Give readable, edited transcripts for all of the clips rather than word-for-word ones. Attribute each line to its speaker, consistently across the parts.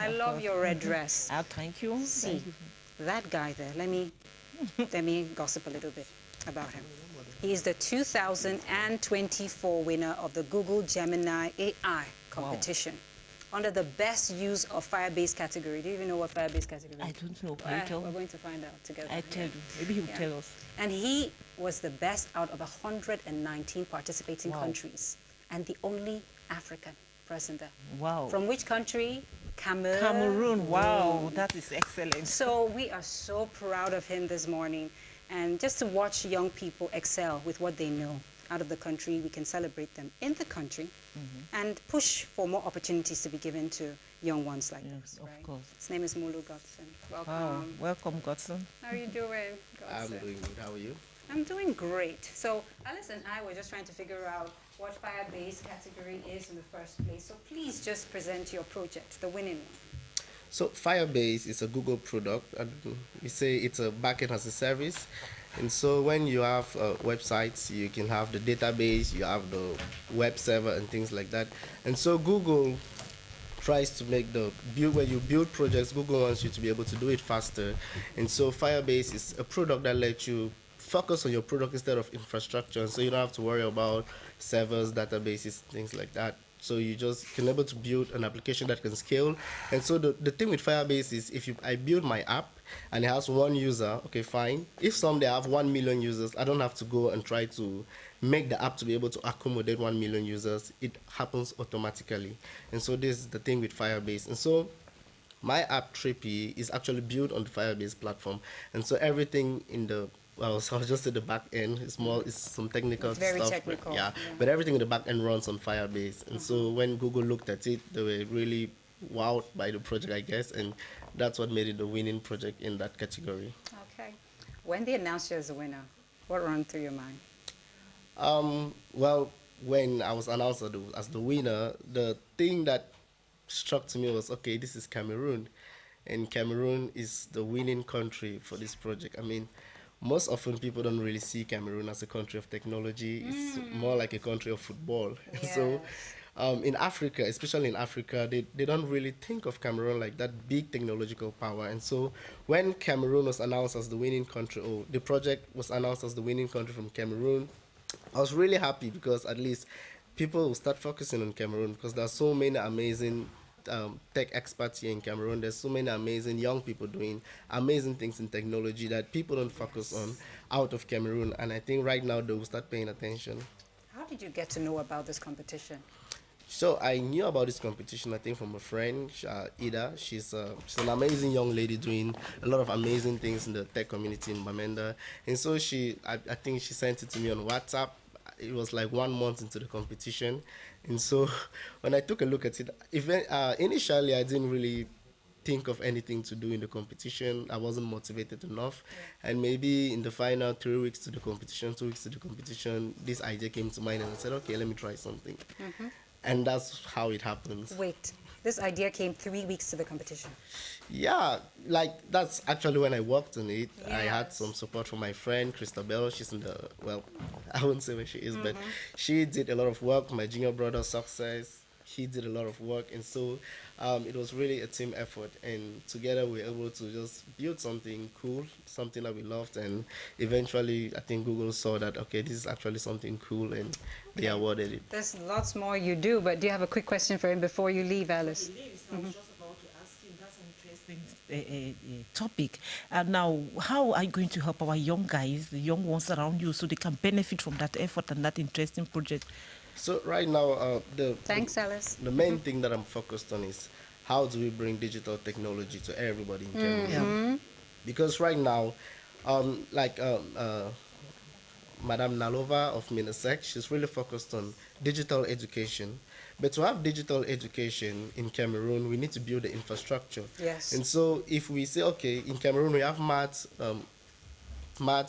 Speaker 1: I love your red dress.
Speaker 2: Thank you.
Speaker 1: See, that guy there, let me gossip a little bit about him. He is the 2024 winner of the Google Gemini AI competition. Wow. Under the best use of Firebase category. Do you even know what Firebase category is?
Speaker 2: I don't know. Can you tell?
Speaker 1: We're going to find out together.
Speaker 2: I tell you. Maybe he'll tell us.
Speaker 1: And he was the best out of 119 participating countries and the only African present there.
Speaker 2: Wow.
Speaker 1: From which country? Cameroon.
Speaker 2: Cameroon. Wow, that is excellent.
Speaker 1: So we are so proud of him this morning. And just to watch young people excel with what they know out of the country, we can celebrate them in the country and push for more opportunities to be given to young ones like this.
Speaker 2: Of
Speaker 1: right?
Speaker 2: course.
Speaker 1: His name is Muluh Godson. Welcome.
Speaker 2: Wow. Welcome, Godson.
Speaker 1: How are you doing, Godson?
Speaker 3: I'm doing good. How are you?
Speaker 1: I'm doing great. So Alice and I were just trying to figure out what Firebase category is in the first place. So please just present your project, the winning one.
Speaker 3: So Firebase is a Google product, and we say it's a backend as a service. And so when you have websites, you can have the database, you have the web server and things like that. And so Google tries to make when you build projects, Google wants you to be able to do it faster. And so Firebase is a product that lets you focus on your product instead of infrastructure. And so you don't have to worry about servers, databases, things like that. So you just can able to build an application that can scale. And so the thing with Firebase is I build my app and it has one user, okay, fine. If someday I have 1 million users, I don't have to go and try to make the app to be able to accommodate 1 million users. It happens automatically. And so this is the thing with Firebase. And so my app Trippy is actually built on the Firebase platform. And so everything in the I'll just say the back end. It's some technical
Speaker 1: very
Speaker 3: stuff.
Speaker 1: Technical.
Speaker 3: But everything in the back end runs on Firebase. And so when Google looked at it, they were really wowed by the project, I guess, and that's what made it the winning project in that category.
Speaker 1: Okay. When they announced you as a winner, what ran through your mind?
Speaker 3: Well, when I was announced as the winner, the thing that struck to me was, okay, this is Cameroon, and Cameroon is the winning country for this project. I mean, most often people don't really see Cameroon as a country of technology. It's more like a country of football.
Speaker 1: Yes.
Speaker 3: So in Africa, especially in Africa, they don't really think of Cameroon like that big technological power. And so when Cameroon was announced as the winning country, or the project was announced as the winning country from Cameroon, I was really happy because at least people will start focusing on Cameroon because there are so many amazing tech experts here in Cameroon. There's so many amazing young people doing amazing things in technology that people don't focus on out of Cameroon. And I think right now they will start paying attention.
Speaker 1: How did you get to know about this competition?
Speaker 3: So I knew about this competition, I think, from a friend, Ida. She's an amazing young lady doing a lot of amazing things in the tech community in Bamenda. And so I think she sent it to me on WhatsApp. It was like 1 month into the competition. And so when I took a look at it, initially I didn't really think of anything to do in the competition. I wasn't motivated enough. And maybe in the final 3 weeks to the competition, 2 weeks to the competition, this idea came to mind and I said, okay, let me try something. And that's how it happens.
Speaker 1: Wait, this idea came 3 weeks to the competition.
Speaker 3: Yeah, like that's actually when I worked on it.
Speaker 1: Yes.
Speaker 3: I had some support from my friend Christabel. She's in I won't say where she is, but she did a lot of work. My junior brother Success, he did a lot of work, and so it was really a team effort. And together we were able to just build something cool, something that we loved. And eventually, I think Google saw that okay, this is actually something cool, and they awarded it.
Speaker 1: There's lots more you do, but do you have a quick question for him before you leave, Alice?
Speaker 2: I was just about to ask him. That's an interesting topic. Now, how are you going to help our young guys, the young ones around you, so they can benefit from that effort and that interesting project?
Speaker 3: So right now,
Speaker 1: Thanks, Alice.
Speaker 3: the main thing that I'm focused on is how do we bring digital technology to everybody in Cameroon? Because right now, Madame Nalova of Minasec, she's really focused on digital education. But to have digital education in Cameroon, we need to build the infrastructure.
Speaker 1: Yes.
Speaker 3: And so if we say, okay, in Cameroon we have maths,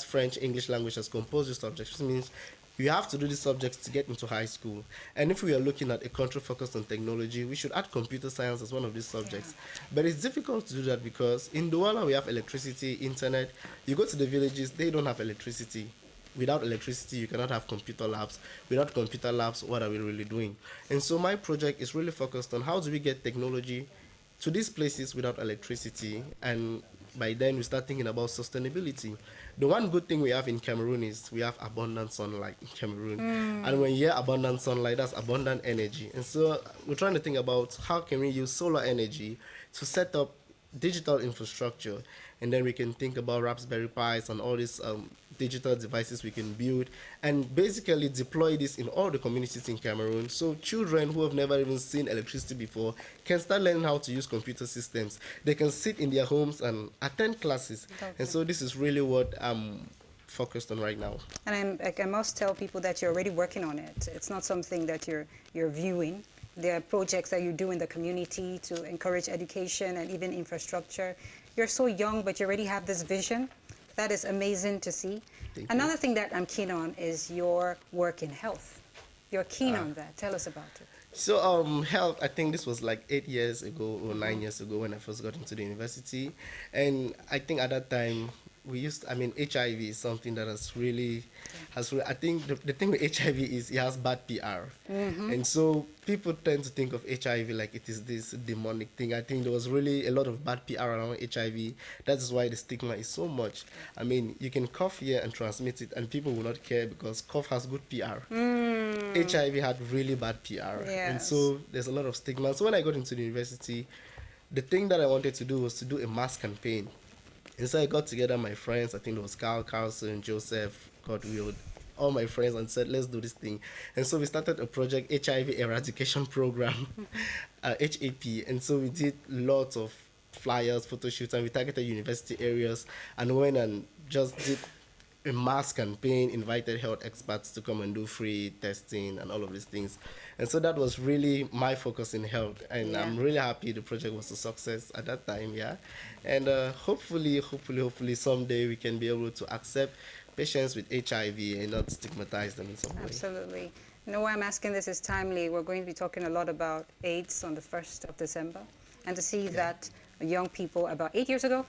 Speaker 3: French, English language as compulsory subjects, which means you have to do these subjects to get into high school. And if we are looking at a country focused on technology, we should add computer science as one of these subjects. But it's difficult to do that because in Douala we have electricity, internet. You go to the villages, they don't have electricity. Without electricity, you cannot have computer labs. Without computer labs, what are we really doing? And so my project is really focused on how do we get technology to these places without electricity, and by then we start thinking about sustainability. The one good thing we have in Cameroon is we have abundant sunlight in Cameroon. And when you hear abundant sunlight, that's abundant energy. And so we're trying to think about how can we use solar energy to set up digital infrastructure, and then we can think about Raspberry Pis and all these digital devices we can build and basically deploy this in all the communities in Cameroon, so children who have never even seen electricity before can start learning how to use computer systems. They can sit in their homes and attend classes.
Speaker 1: Okay.
Speaker 3: And so this is really what I'm focused on right now.
Speaker 1: And I must tell people that you're already working on it. It's not something that you're viewing. There are projects that you do in the community to encourage education and even infrastructure. You're so young, but you already have this vision. That is amazing to see. Another thing that I'm keen on is your work in health. You're keen on that. Tell us about it.
Speaker 3: So health, I think this was like 8 years ago or 9 years ago when I first got into the university. And I think at that time, HIV is something that I think the thing with HIV is it has bad PR. And so people tend to think of HIV like it is this demonic thing. I think there was really a lot of bad PR around HIV. That is why the stigma is so much. I mean, you can cough here and transmit it and people will not care because cough has good PR. HIV had really bad PR. And so there's a lot of stigma. So when I got into the university, the thing that I wanted to do was to do a mass campaign. And so I got together my friends, I think it was Carlson, Joseph, God willed, all my friends, and said, let's do this thing. And so we started a project, HIV Eradication Program, HAP. And so we did lots of flyers, photo shoots, and we targeted university areas and went and just did a mass campaign, invited health experts to come and do free testing and all of these things. And so that was really my focus in health. And I'm really happy the project was a success at that time, And hopefully someday we can be able to accept patients with HIV and not stigmatize them in some way.
Speaker 1: Absolutely. You know why I'm asking this is timely. We're going to be talking a lot about AIDS on the 1st of December. And to see that young people about 8 years ago,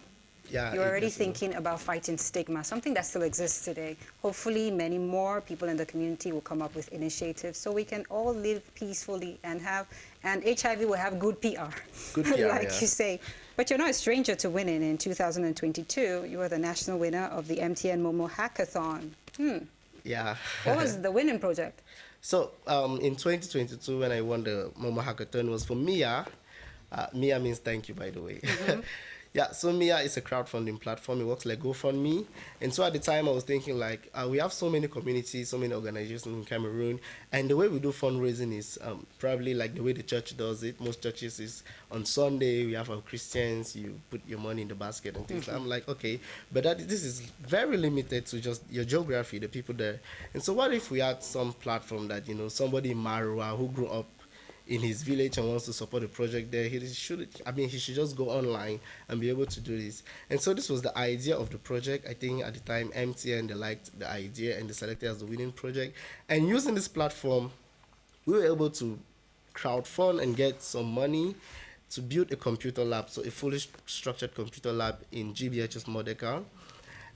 Speaker 1: you're already thinking about fighting stigma, something that still exists today. Hopefully, many more people in the community will come up with initiatives so we can all live peacefully and HIV will have good PR, like you say. But you're not a stranger to winning. In 2022, you were the national winner of the MTN Momo Hackathon. What was the winning project?
Speaker 3: So in 2022, when I won the Momo Hackathon, was for Mia. Mia means thank you, by the way. So Mia is a crowdfunding platform. It works like GoFundMe. And so at the time, I was thinking like, we have so many communities, so many organizations in Cameroon. And the way we do fundraising is probably like the way the church does it. Most churches is on Sunday, we have our Christians, you put your money in the basket and things. I'm like, okay, but this is very limited to just your geography, the people there. And so what if we had some platform that, somebody in Marua who grew up in his village and wants to support the project there, he should just go online and be able to do this. And so this was the idea of the project. I think at the time MTN, they liked the idea and they selected as the winning project. And using this platform, we were able to crowdfund and get some money to build a computer lab, so a fully structured computer lab in GBHS Mordecai.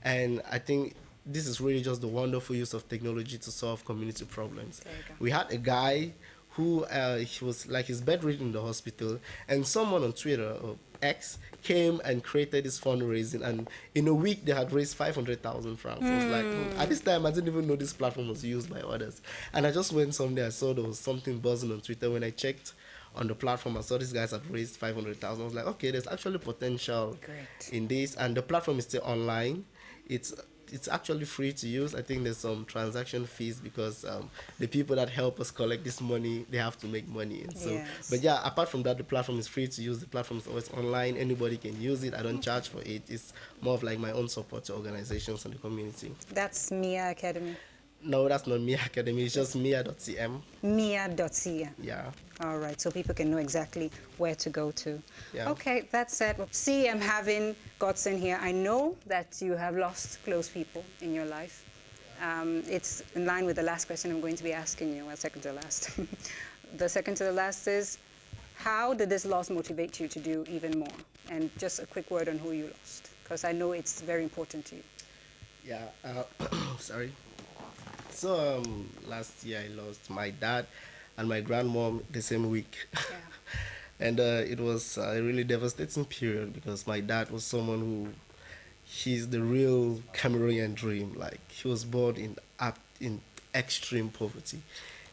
Speaker 3: And I think this is really just the wonderful use of technology to solve community problems. We had a guy who he was like he's bedridden in the hospital, and someone on Twitter or X came and created this fundraising, and in a week they had raised 500,000 francs. I was like, at this time I didn't even know this platform was used by others, and I just went someday, I saw there was something buzzing on Twitter. When I checked on the platform, I saw these guys had raised 500,000. I was like, okay, there's actually potential in this, and the platform is still online. It's actually free to use. I think there's some transaction fees because the people that help us collect this money, they have to make money. And so, but apart from that, the platform is free to use. The platform is always online. Anybody can use it. I don't charge for it. It's more of like my own support to organizations and the community.
Speaker 1: That's Mia Academy.
Speaker 3: No, that's not Mia Academy. It's just mia.cm.
Speaker 1: Mia.cm.
Speaker 3: Yeah.
Speaker 1: All right, so people can know exactly where to go to.
Speaker 3: Yeah.
Speaker 1: Okay, that said, see, I'm having Godson here. I know that you have lost close people in your life. It's in line with the last question I'm going to be asking you, well, second to last. The second to the last is, how did this loss motivate you to do even more? And just a quick word on who you lost, because I know it's very important to you.
Speaker 3: Yeah, sorry. So last year I lost my dad and my grandmom the same week. And it was a really devastating period because my dad was someone who, he's the real Cameroonian dream. Like, he was born in extreme poverty.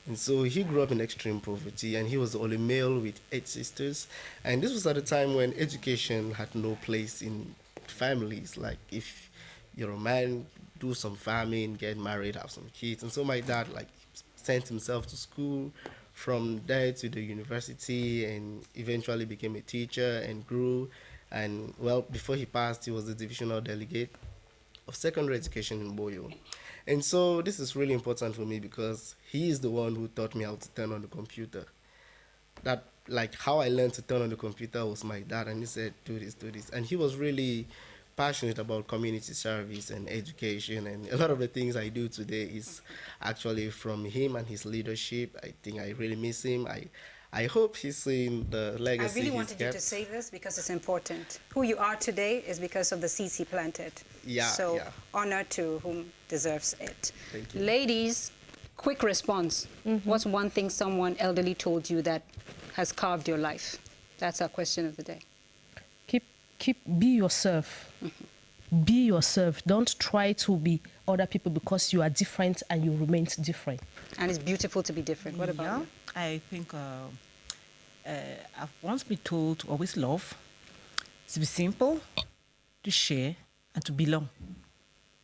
Speaker 3: And so he grew up in extreme poverty, and he was the only male with 8 sisters. And this was at a time when education had no place in families. Like, if you're a man, do some farming, get married, have some kids. And so my dad, like, sent himself to school, from there to the university, and eventually became a teacher and grew. And, well, before he passed, he was the divisional delegate of secondary education in Boyo. And so this is really important for me because he is the one who taught me how to turn on the computer. That, like, how I learned to turn on the computer was my dad, and he said, do this, do this. And he was really passionate about community service and education, and a lot of the things I do today is actually from him and his leadership. I think I really miss him. I hope he's seeing the legacy.
Speaker 1: I really
Speaker 3: he's
Speaker 1: wanted you
Speaker 3: kept.
Speaker 1: to say this because it's important. Who you are today is because of the seeds he planted.
Speaker 3: Yeah,
Speaker 1: So
Speaker 3: yeah.
Speaker 1: honor to whom deserves it.
Speaker 3: Thank you.
Speaker 1: Ladies, quick response. What's one thing someone elderly told you that has carved your life? That's our question of the day.
Speaker 4: Be yourself. Be yourself. Don't try to be other people because you are different and you remain different.
Speaker 1: And it's beautiful to be different. What about you?
Speaker 2: I think I've once been told to always love, to be simple, to share, and to belong.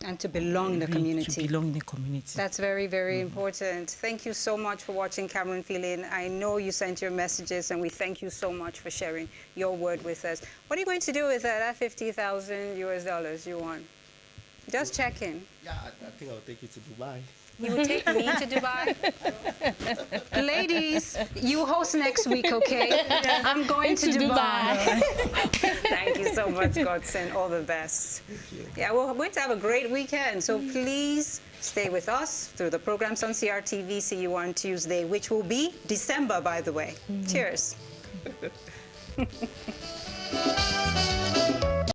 Speaker 1: And to belong in the community.
Speaker 2: To belong in the community.
Speaker 1: That's very, very important. Thank you so much for watching Cameroon Feeling. I know you sent your messages, and we thank you so much for sharing your word with us. What are you going to do with that $50,000 you won? Just checking.
Speaker 3: Yeah, I think I'll take you to Dubai.
Speaker 1: You will take me to Dubai? Ladies, you host next week, okay? I'm going to Dubai. Thank you so much, Godson. All the best. Yeah, we're going to have a great weekend, so please stay with us through the programs on CRTV. See you on Tuesday, which will be December, by the way. Cheers.